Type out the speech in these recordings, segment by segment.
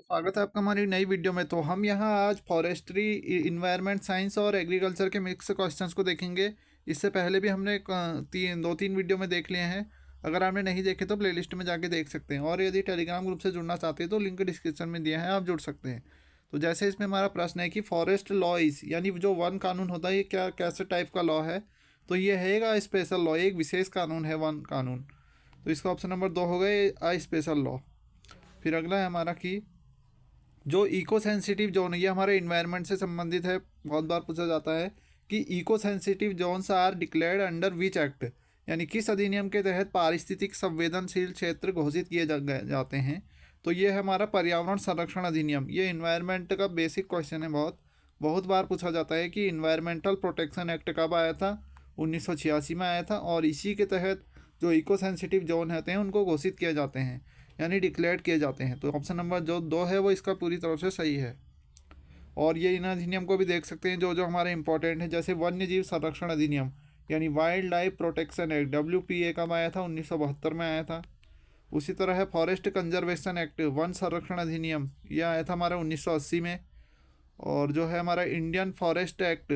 स्वागत है आपका हमारी नई वीडियो में। तो हम यहाँ आज फॉरेस्ट्री, इन्वायरमेंट साइंस और एग्रीकल्चर के मिक्स क्वेश्चंस को देखेंगे। इससे पहले भी हमने दो तीन वीडियो में देख लिए हैं। अगर आपने नहीं देखे तो प्लेलिस्ट में जाके देख सकते हैं, और यदि टेलीग्राम ग्रुप से जुड़ना चाहते हैं तो लिंक डिस्क्रिप्शन में दिया है, आप जुड़ सकते हैं। तो जैसे इसमें हमारा प्रश्न है कि फॉरेस्ट लॉ इज, यानी जो वन कानून होता है ये क्या कैसे टाइप का लॉ है। तो ये है स्पेशल लॉ, एक विशेष कानून है वन कानून। तो इसका ऑप्शन नंबर 2 हो गए आ स्पेशल लॉ। फिर अगला है हमारा कि जो इको सेंसिटिव जोन है, ये हमारे इन्वायरमेंट से संबंधित है। बहुत बार पूछा जाता है कि eco sensitive zones are declared under which act, यानी किस अधिनियम के तहत पारिस्थितिक संवेदनशील क्षेत्र घोषित किए जाते हैं। तो ये है हमारा पर्यावरण संरक्षण अधिनियम। ये इन्वायरमेंट का बेसिक क्वेश्चन है, बहुत बहुत बार पूछा जाता है कि इन्वायरमेंटल प्रोटेक्शन एक्ट कब आया था। 1986 में आया था, और इसी के तहत जो इको सेंसिटिव जोन होते हैं उनको घोषित किए जाते हैं, यानी डिक्लेयर किए जाते हैं। तो ऑप्शन नंबर जो 2 है वो इसका पूरी तरह से सही है। और ये इन अधिनियम को भी देख सकते हैं जो जो हमारे इंपॉर्टेंट है, जैसे वन्य जीव संरक्षण अधिनियम यानी wild life protection act, WPA कब आया था, 1972 में आया था। उसी तरह है फॉरेस्ट कंजर्वेशन एक्ट, वन संरक्षण अधिनियम, ये आया था हमारा 1980 में। और जो है हमारा इंडियन फॉरेस्ट एक्ट,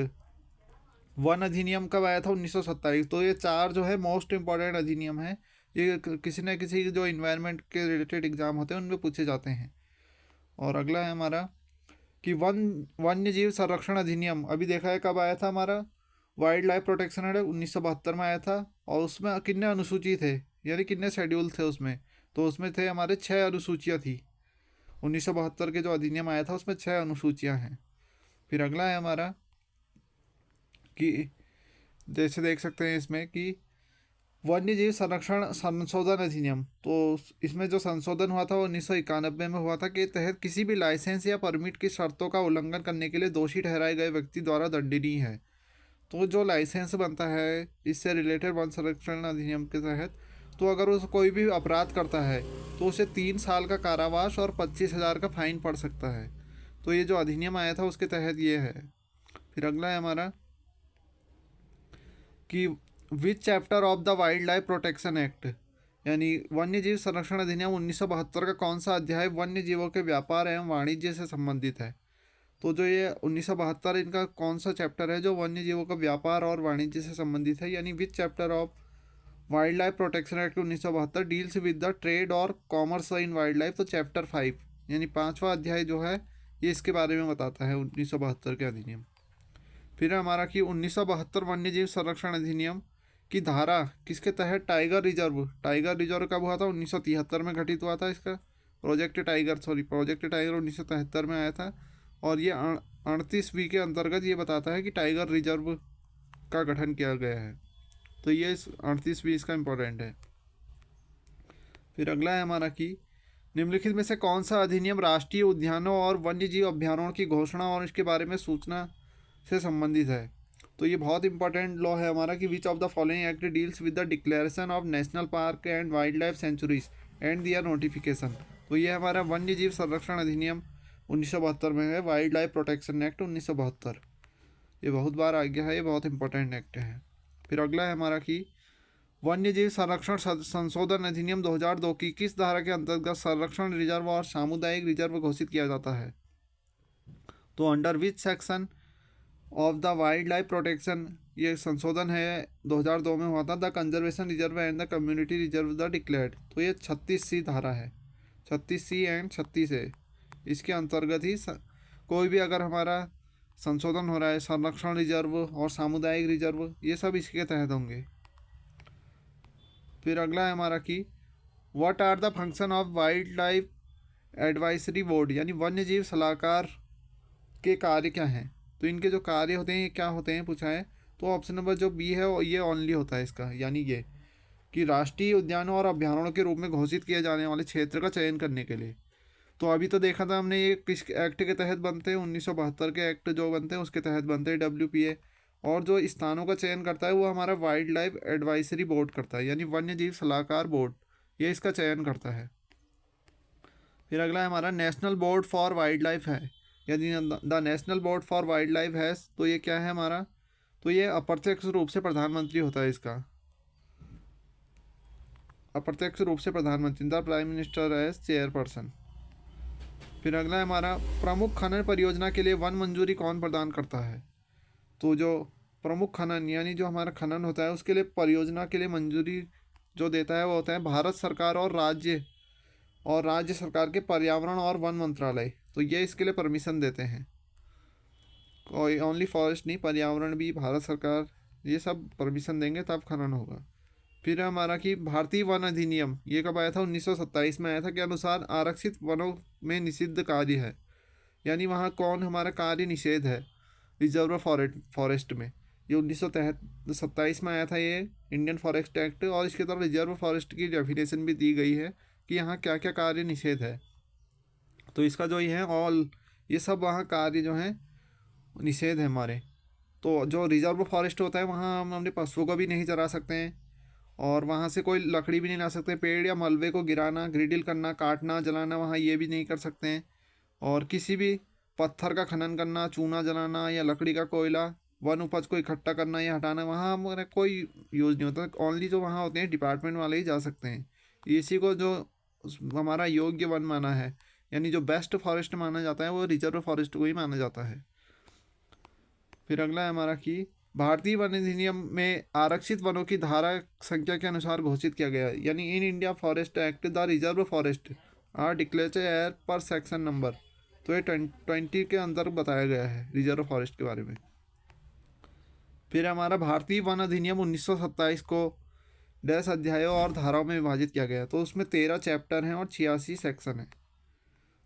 वन अधिनियम कब आया था, 1927। तो ये चार जो है मोस्ट इंपॉर्टेंट अधिनियम है। ये किसी न किसी जो इन्वायरमेंट के रिलेटेड एग्जाम होते हैं उनमें पूछे जाते हैं। और अगला है हमारा कि वन्य जीव संरक्षण अधिनियम अभी देखा है कब आया था हमारा, वाइल्ड लाइफ प्रोटेक्शन एक्ट 1972 में आया था। और उसमें कितने अनुसूची थे, यानी कितने शेड्यूल थे उसमें। तो उसमें थे हमारे 6 अनुसूचियाँ थी। 1972 के जो अधिनियम आया था उसमें 6 अनुसूचियाँ हैं। फिर अगला है हमारा कि जैसे देख सकते हैं इसमें कि वन्य जीव संरक्षण संशोधन अधिनियम, तो इसमें जो संशोधन हुआ था वो 1991 में हुआ था, के तहत किसी भी लाइसेंस या परमिट की शर्तों का उल्लंघन करने के लिए दोषी ठहराए गए व्यक्ति द्वारा दंडनीय है। तो जो लाइसेंस बनता है इससे रिलेटेड वन संरक्षण अधिनियम के तहत, तो अगर उस कोई भी अपराध करता है तो उसे 3 साल का कारावास और 25,000 का फाइन पड़ सकता है। तो ये जो अधिनियम आया था उसके तहत ये है। फिर अगला है हमारा कि विच chapter of the wild life protection act, यानी वन्य जीव संरक्षण अधिनियम 1972 का कौन सा अध्याय वन्य जीवों के व्यापार एवं वाणिज्य से संबंधित है। तो जो ये 1972 इनका कौन सा चैप्टर है जो वन्य जीवों का व्यापार और वाणिज्य से संबंधित है, यानी विच chapter of wild life protection act 1972 deals with the trade और कॉमर्स इन वाइल्ड लाइफ। तो चैप्टर 5 यानी 5वां अध्याय जो है ये इसके बारे में बताता है 1972 के अधिनियम। फिर हमारा कि 1972 वन्य जीव संरक्षण अधिनियम की धारा किसके तहत टाइगर रिजर्व कब हुआ था, 1973 में घटित हुआ था इसका। प्रोजेक्ट टाइगर 1973 में आया था। और ये 38वीं के अंतर्गत ये बताता है कि टाइगर रिजर्व का गठन किया गया है। तो ये 38वीं इसका इम्पोर्टेंट है। फिर अगला है हमारा कि निम्नलिखित में से कौन सा अधिनियम राष्ट्रीय उद्यानों और वन्य जीव अभ्यारण्यों की घोषणा और इसके बारे में सूचना से संबंधित है। तो ये बहुत इंपॉर्टेंट लॉ है हमारा कि which of the following act deals with the declaration of national park and wildlife sanctuaries and their notification. तो ये हमारा वन्य जीव संरक्षण अधिनियम 1972 में है, वाइल्ड लाइफ प्रोटेक्शन एक्ट 1972। ये बहुत बार आ गया है, ये बहुत इंपॉर्टेंट एक्ट है। फिर अगला है हमारा कि वन्य जीव संरक्षण संशोधन अधिनियम 2002 की किस धारा के अंतर्गत संरक्षण रिजर्व और सामुदायिक रिजर्व घोषित किया जाता है। तो under which section of the wild life protection ये संशोधन है 2002 में हुआ था, the conservation reserve and the community reserve the declared. तो ये 36C धारा है, 36C एंड 36A, इसके अंतर्गत ही कोई भी अगर हमारा संशोधन हो रहा है, संरक्षण रिजर्व और सामुदायिक रिजर्व ये सब इसके तहत होंगे। फिर अगला है हमारा कि what are the function of wildlife advisory board, यानी वन्य जीव सलाहकार के कार्य क्या हैं। तो इनके जो कार्य होते हैं ये क्या होते हैं पूछा है। तो ऑप्शन नंबर जो बी है ये ओनली होता है इसका, यानी ये कि राष्ट्रीय उद्यानों और अभ्यारण्यों के रूप में घोषित किए जाने वाले क्षेत्र का चयन करने के लिए। तो अभी तो देखा था हमने ये किस एक्ट के तहत बनते हैं, 1972 के एक्ट जो बनते हैं उसके तहत बनते हैं, WPA। और जो स्थानों का चयन करता है वो हमारा वाइल्ड लाइफ एडवाइजरी बोर्ड करता है, यानी वन्य जीव सलाहकार बोर्ड, ये इसका चयन करता है। फिर अगला है हमारा national board for wild life है, यदि the national board for wild life है तो ये क्या है हमारा। तो ये अप्रत्यक्ष रूप से प्रधानमंत्री होता है इसका, अप्रत्यक्ष रूप से प्रधानमंत्री, the prime minister as chairperson. फिर अगला है हमारा प्रमुख खनन परियोजना के लिए वन मंजूरी कौन प्रदान करता है। तो जो प्रमुख खनन यानी जो हमारा खनन होता है उसके लिए परियोजना के लिए मंजूरी जो देता है वो होता है भारत सरकार और राज्य सरकार के पर्यावरण और वन मंत्रालय। तो ये इसके लिए परमिशन देते हैं। कोई ओनली फॉरेस्ट नहीं, पर्यावरण भी, भारत सरकार, ये सब परमिशन देंगे तब खनन होगा। फिर हमारा कि भारतीय वन अधिनियम ये कब आया था, 1927 में आया था, के अनुसार आरक्षित वनों में निषिद्ध कार्य है, यानी वहाँ कौन हमारा कार्य निषेध है रिजर्व फॉरेस्ट में। ये 1927 में आया था ये इंडियन फॉरेस्ट एक्ट, और इसके तरफ रिजर्व फॉरेस्ट की डेफिनेशन भी दी गई है कि यहाँ क्या क्या कार्य निषेध है। तो इसका जो ये है ऑल ये सब वहाँ कार्य जो है निषेध है हमारे। तो जो रिजर्व फॉरेस्ट होता है वहाँ हम अपने पशुओं को भी नहीं चरा सकते हैं, और वहाँ से कोई लकड़ी भी नहीं ला सकते, पेड़ या मलबे को गिराना, ग्रिडिल करना, काटना, जलाना वहाँ ये भी नहीं कर सकते हैं। और किसी भी पत्थर का खनन करना, चूना जलाना या लकड़ी का कोयला, वन उपज को इकट्ठा करना या हटाना वहाँ हमारा कोई यूज़ नहीं होता। ओनली जो वहाँ होते हैं डिपार्टमेंट वाले ही जा सकते हैं। इसी को जो हमारा योग्य वन माना है, यानी जो बेस्ट फॉरेस्ट माना जाता है वो रिजर्व फॉरेस्ट को ही माना जाता है। फिर अगला है हमारा कि भारतीय वन अधिनियम में आरक्षित वनों की धारा संख्या के अनुसार घोषित किया गया है, यानी in India forest act the reserve forest are declared air per section number. तो ये 20 के अंदर बताया गया है रिजर्व फॉरेस्ट के बारे में। फिर हमारा भारतीय वन अधिनियम 1927 को 10 अध्यायों और धाराओं में विभाजित किया गया है। तो उसमें 13 चैप्टर हैं और 86 सेक्शन हैं।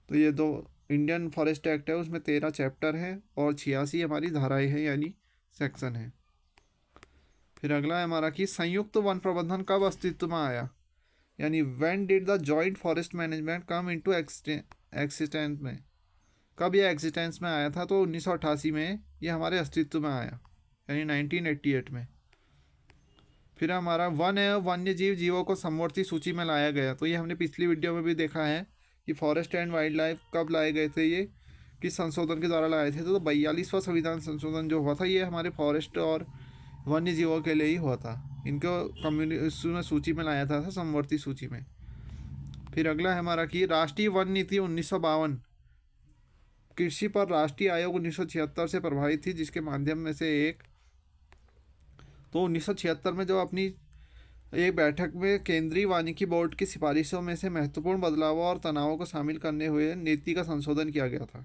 तो ये दो इंडियन फॉरेस्ट एक्ट है उसमें 13 चैप्टर हैं और 86 हमारी धाराएं हैं यानी सेक्शन है। फिर अगला है हमारा कि संयुक्त वन प्रबंधन कब अस्तित्व में आया, यानी when did the joint forest management come into existence में, कब यह एग्जिस्टेंस में आया था। तो 1988 में ये हमारे अस्तित्व में आया, यानी 1988 में। फिर हमारा वन एवं वन्य जीवों को समवर्ती सूची में लाया गया। तो ये हमने पिछली वीडियो में भी देखा है कि फॉरेस्ट एंड वाइल्ड लाइफ कब लाए गए थे, ये किस संशोधन के द्वारा लाए थे। तो 42वां संविधान संशोधन जो हुआ था ये हमारे फॉरेस्ट और वन्य जीवों के लिए ही हुआ था। इनको सूची में लाया था समवर्ती सूची में। फिर अगला है हमारा कि राष्ट्रीय वन नीति 1952 कृषि पर राष्ट्रीय आयोग 1976 से प्रभावित थी, जिसके माध्यम में से एक तो 1976 में जो अपनी एक बैठक में केंद्रीय वानिकी बोर्ड की सिफारिशों में से महत्वपूर्ण बदलावों और तनावों को शामिल करने हुए नीति का संशोधन किया गया था।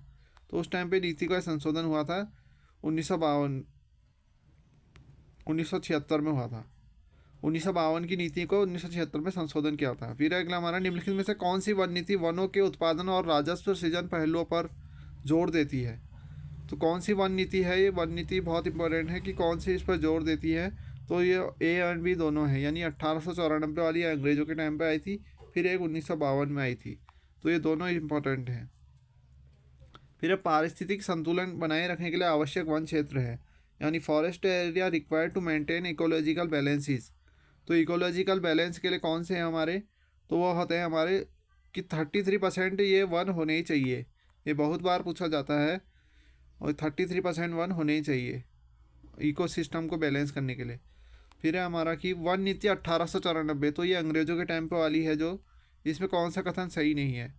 तो उस टाइम पे नीति का संशोधन हुआ था 1976 में हुआ था। 1952 की नीति को 1976 में संशोधन किया था। फिर अगला हमारा निम्नलिखित में से कौन सी वन नीति वनों के उत्पादन और राजस्व सृजन पहलुओं पर जोर देती है। तो कौन सी वन नीति है, ये वन नीति बहुत इंपॉर्टेंट है कि कौन सी इस पर जोर देती है। तो ये ए एंड बी दोनों है, यानी 1894 वाली अंग्रेज़ों के टाइम पे आई थी, फिर एक 1952 में आई थी। तो ये दोनों इंपॉर्टेंट हैं। फिर पारिस्थितिक संतुलन बनाए रखने के लिए आवश्यक वन क्षेत्र है, यानी forest area required to maintain ecological balances. तो इकोलॉजिकल बैलेंस के लिए कौन से हैं हमारे, तो वो होते हैं हमारे कि 33% ये वन होने ही चाहिए। ये बहुत बार पूछा जाता है, और 33% वन होने ही चाहिए इकोसिस्टम को बैलेंस करने के लिए। फिर है हमारा कि वन नीति 1894, तो ये अंग्रेज़ों के टाइम पे वाली है, जो इसमें कौन सा कथन सही नहीं है।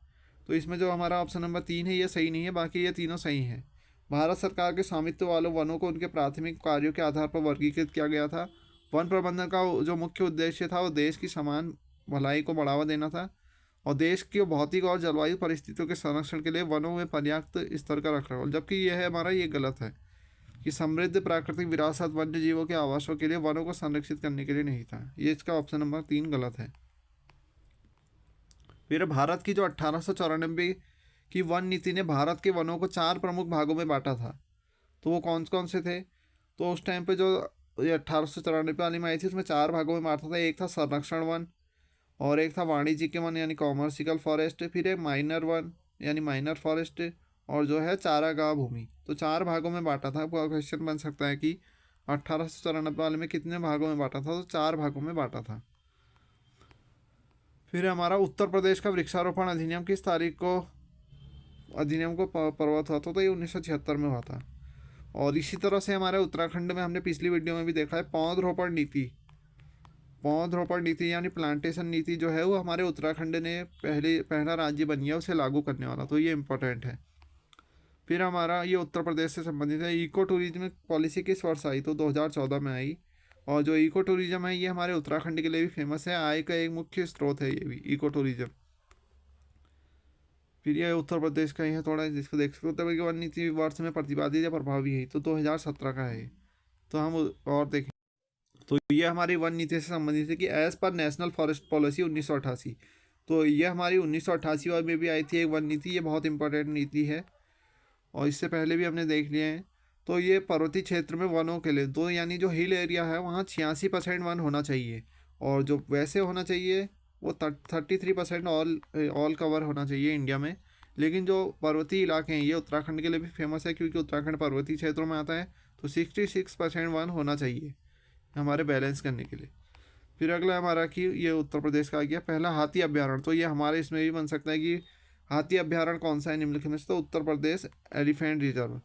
तो इसमें जो हमारा ऑप्शन नंबर 3 है ये सही नहीं है, बाकी ये तीनों सही हैं। भारत सरकार के स्वामित्व वालों वनों को उनके प्राथमिक कार्यों के आधार पर वर्गीकृत किया गया था। वन प्रबंधन का जो मुख्य उद्देश्य था वो देश की समान भलाई को बढ़ावा देना था, और देश की भौतिक और जलवायु परिस्थितियों के संरक्षण के लिए वनों में पर्याप्त स्तर का रखरखाव। जबकि यह है हमारा ये गलत है कि समृद्ध प्राकृतिक विरासत वन्य जीवों के आवासों के लिए वनों को संरक्षित करने के लिए नहीं था। ये इसका ऑप्शन नंबर 3 गलत है। फिर भारत की जो 1894 की वन नीति ने भारत के वनों को 4 प्रमुख भागों में बांटा था। तो वो कौन कौन से थे, तो उस टाइम पे जो ये 1894 वाली में आई थी उसमें 4 भागों में बांटा था। एक था संरक्षण वन, और एक था वाणिज्यिक वन यानी कॉमर्शियल फॉरेस्ट, फिर एक माइनर वन यानी माइनर फॉरेस्ट, और जो है चारागाह भूमि। तो 4 भागों में बांटा था। क्वेश्चन बन सकता है कि 1894 वाले में कितने भागों में बांटा था, तो 4 भागों में बांटा था। फिर हमारा उत्तर प्रदेश का वृक्षारोपण अधिनियम किस तारीख को अधिनियम को प्रवत हुआ था, तो ये 1976 में हुआ था। और इसी तरह से हमारे उत्तराखंड में हमने पिछली वीडियो में भी देखा है पौधरोपण नीति पौधरोपण नीति यानी प्लांटेशन नीति जो है वो हमारे उत्तराखंड ने पहला राज्य बन गया उसे लागू करने वाला, तो ये इम्पोर्टेंट है। फिर हमारा ये उत्तर प्रदेश से संबंधित है। इको टूरिज्म पॉलिसी किस वर्ष आई, तो 2014 में आई। और जो इको टूरिज्म है ये हमारे उत्तराखंड के लिए भी फेमस है, आय का एक मुख्य स्रोत है ये भी इको टूरिज्म। फिर ये उत्तर प्रदेश का ही है थोड़ा, जिसको देख सकते हो उत्तर प्रदेश वन नीति वर्ष में प्रतिपादित या प्रभावी है, तो 2017 का है। तो हम और देखें तो ये हमारी वन नीति से संबंधित है कि as per national forest policy 1988। तो ये हमारी 1988 में भी आई थी एक वन नीति, ये बहुत इंपॉर्टेंट नीति है और इससे पहले भी हमने देख लिए हैं। तो ये पर्वतीय क्षेत्र में वनों के लिए दो, यानी जो हिल एरिया है वहाँ 86% वन होना चाहिए, और जो वैसे होना चाहिए वो 33% ऑल कवर होना चाहिए इंडिया में। लेकिन जो पर्वतीय इलाके हैं ये उत्तराखंड के लिए भी फेमस है, क्योंकि उत्तराखंड पर्वतीय क्षेत्रों में आता है, तो 66% वन होना चाहिए हमारे बैलेंस करने के लिए। फिर अगला हमारा कि ये उत्तर प्रदेश का आ गया पहला हाथी अभ्यारण्य, तो ये हमारे इसमें भी बन सकता है कि हाथी अभ्यारण्य कौन सा है निम्नलिखित में से, तो उत्तर प्रदेश एलिफेंट रिजर्व,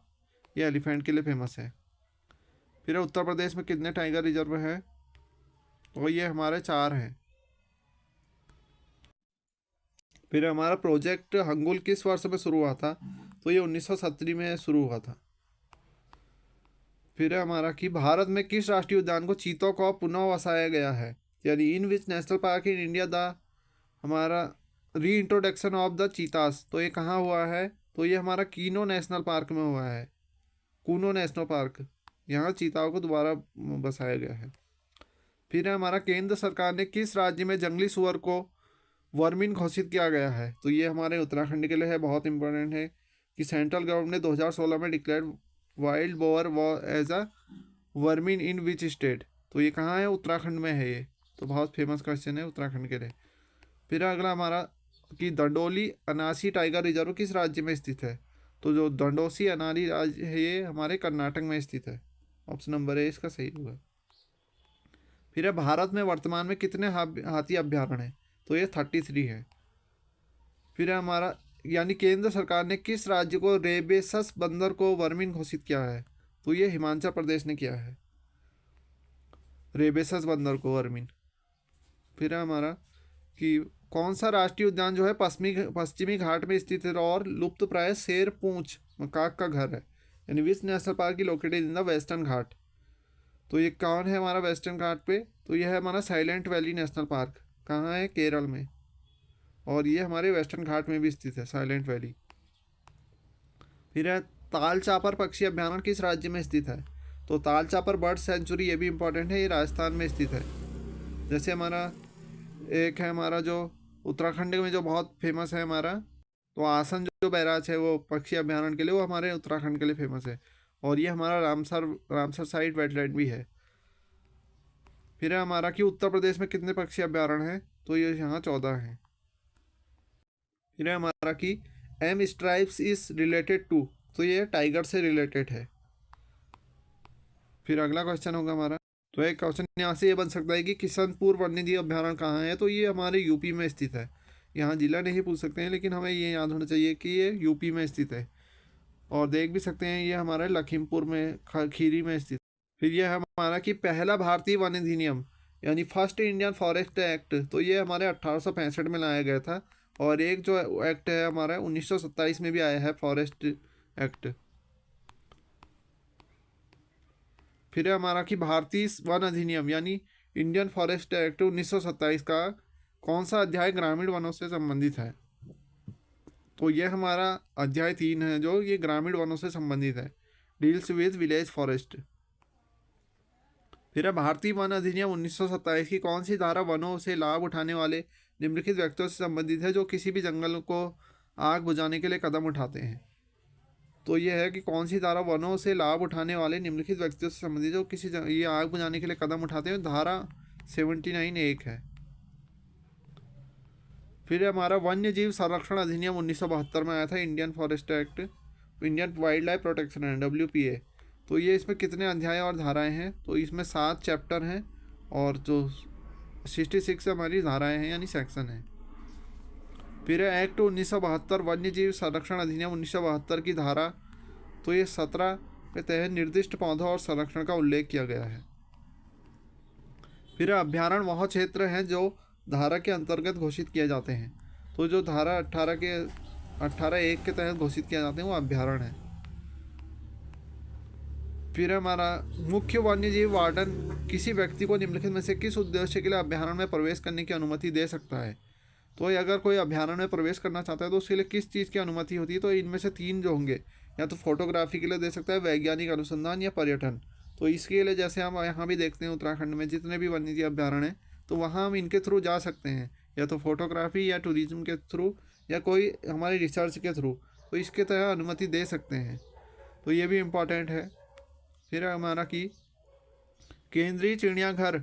ये एलिफेंट के लिए फेमस है। फिर उत्तर प्रदेश में कितने टाइगर रिजर्व है, तो ये हमारे 4 हैं। फिर हमारा प्रोजेक्ट हंगुल किस वर्ष में शुरू हुआ था, तो ये 1970 में शुरू हुआ था। फिर हमारा कि भारत में किस राष्ट्रीय उद्यान को चीतों को पुनः वसाया गया है, यानी in which national park in India the हमारा री इंट्रोडक्शन ऑफ द चीतास, तो ये कहाँ हुआ है, तो ये हमारा कीनो नेशनल पार्क में हुआ है, कूनो नेशनल पार्क, यहाँ चीताओं को दोबारा बसाया गया है। फिर हमारा केंद्र सरकार ने किस राज्य में जंगली सुअर को वर्मिन घोषित किया गया है, तो ये हमारे उत्तराखंड के लिए है, बहुत इंपॉर्टेंट है कि सेंट्रल गवर्नमेंट ने 2016 में declare wild boar as a vermin in which state, तो ये कहाँ है, उत्तराखंड में है ये, तो बहुत फेमस क्वेश्चन है उत्तराखंड के लिए। फिर अगला हमारा कि दंडोली अनासी टाइगर रिजर्व किस राज्य में स्थित है, तो जो दंडोसी अनारी राज्य है ये हमारे कर्नाटक में स्थित है, ऑप्शन नंबर ए इसका सही होगा। फिर भारत में वर्तमान में कितने हाथी अभ्यारण्य हैं, तो ये 33 है। फिर हमारा यानी केंद्र सरकार ने किस राज्य को रेबेसस बंदर को वर्मिन घोषित किया है, तो ये हिमाचल प्रदेश ने किया है रेबेसस बंदर को वर्मिन। फिर हमारा कि कौन सा राष्ट्रीय उद्यान जो है पश्चिमी घाट में स्थित है और लुप्त प्राय शेर पूंछ मकाक का घर है, यानी विच नेशनल पार्क की लोकेटेड इन द वेस्टर्न घाट, तो ये कौन है हमारा वेस्टर्न घाट पे, तो यह है हमारा साइलेंट वैली नेशनल पार्क, कहाँ है, केरल में, और ये हमारे वेस्टर्न घाट में भी स्थित है साइलेंट वैली। फिर है ताल चापर पक्षी अभ्यारण्य किस राज्य में स्थित है, तो ताल चापर बर्ड सेंचुरी ये भी इंपॉर्टेंट है, ये राजस्थान में स्थित है। जैसे हमारा एक है हमारा जो उत्तराखंड में जो बहुत फेमस है हमारा, तो आसन जो बैराज है वो पक्षी अभ्यारण्य के लिए, वो हमारे उत्तराखंड के लिए फेमस है, और ये हमारा रामसर साइट वेटलैंड भी है। फिर है हमारा कि उत्तर प्रदेश में कितने पक्षी अभ्यारण्य हैं, तो ये यहाँ 14 हैं। फिर है हमारा कि M stripes is related to, तो ये टाइगर से रिलेटेड है। फिर अगला क्वेश्चन होगा हमारा, तो एक क्वेश्चन यहाँ से ये बन सकता है कि किशनपुर वन्यजीव अभ्यारण्य कहाँ है, तो ये हमारे यूपी में स्थित है। यहाँ जिला नहीं पूछ सकते हैं, लेकिन हमें ये याद होना चाहिए कि ये यूपी में स्थित है। और देख भी सकते हैं ये हमारे लखीमपुर में खीरी में स्थित। फिर ये हमारा कि पहला भारतीय वन अधिनियम यानी फर्स्ट इंडियन फॉरेस्ट एक्ट, तो ये हमारे 1865 में लाया गया था, और एक जो एक्ट है हमारा 1927 में भी आया है फॉरेस्ट एक्ट। फिर है हमारा कि भारतीय वन अधिनियम यानी इंडियन फॉरेस्ट एक्ट 1927 का कौन सा अध्याय ग्रामीण वनों से संबंधित है, तो ये हमारा अध्याय 3 है जो ये ग्रामीण वनों से संबंधित है, डील्स विद विलेज फॉरेस्ट। फिर है भारतीय वन अधिनियम 1927 की कौन सी धारा वनों से लाभ उठाने वाले निम्नलिखित व्यक्तियों से संबंधित है जो किसी भी जंगल को आग बुझाने के लिए कदम उठाते हैं, तो ये है कि कौन सी धारा वनों से लाभ उठाने वाले निम्नलिखित व्यक्तियों से संबंधित जो किसी ये आग बुझाने के लिए कदम उठाते हैं, धारा 79(1) है। फिर हमारा वन्य जीव संरक्षण अधिनियम 1972 में आया था, Indian forest act, Indian wild life protection है WPA, तो ये इसमें कितने अध्याय और धाराएं हैं, तो इसमें 7 चैप्टर हैं और जो 66 हमारी धाराएं हैं यानी सेक्शन है। फिर एक्ट 1972 वन्य जीव संरक्षण अधिनियम 1972 की धारा, तो ये 17 के तहत निर्दिष्ट पौधों और संरक्षण का उल्लेख किया गया है। फिर अभ्यारण्य वह क्षेत्र हैं जो धारा के अंतर्गत घोषित किए जाते हैं। तो जो धारा 18(1) के तहत घोषित किए जाते हैं वो अभ्यारण्य है। फिर हमारा मुख्य वन्यजीव वार्डन किसी व्यक्ति को निम्नलिखित में से किस उद्देश्य के लिए अभ्यारण्य में प्रवेश करने की अनुमति दे सकता है। तो अगर कोई अभ्यारण्य में प्रवेश करना चाहता है तो उसके लिए किस चीज़ की अनुमति होती है। तो इनमें से 3 जो होंगे, या तो फोटोग्राफी के लिए दे सकता है, वैज्ञानिक अनुसंधान या पर्यटन। तो इसके लिए जैसे हम यहाँ भी देखते हैं उत्तराखंड में जितने भी वन्यजीव अभ्यारण्य हैं, तो वहाँ हम इनके थ्रू जा सकते हैं, या तो फोटोग्राफी या टूरिज्म के थ्रू या कोई हमारी रिसर्च के थ्रू, तो इसके तहत अनुमति दे सकते हैं। तो ये भी इम्पॉर्टेंट है। फिर हमारा कि केंद्रीय चिड़ियाघर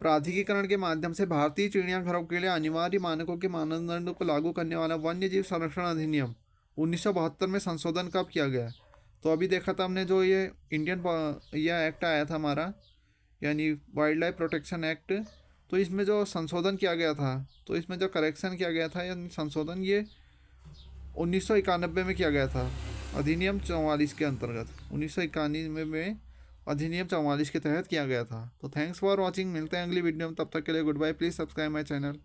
प्राधिकरण के माध्यम से भारतीय चिड़ियाघरों के लिए अनिवार्य मानकों के मानदंडों को लागू करने वाला वन्यजीव संरक्षण अधिनियम 1972 में संशोधन कब किया गया। तो अभी देखा था हमने जो ये यह एक्ट आया था हमारा, यानी वाइल्ड लाइफ प्रोटेक्शन एक्ट। तो इसमें जो संशोधन किया गया था, तो इसमें जो करेक्शन किया गया था यानी संशोधन, ये 1991 में किया गया था अधिनियम 44 के अंतर्गत। 1991 में अधिनियम 44 के तहत किया गया था। तो थैंक्स फॉर वॉचिंग, मिलते हैं अगली वीडियो में, तब तक के लिए goodbye. Please subscribe my channel.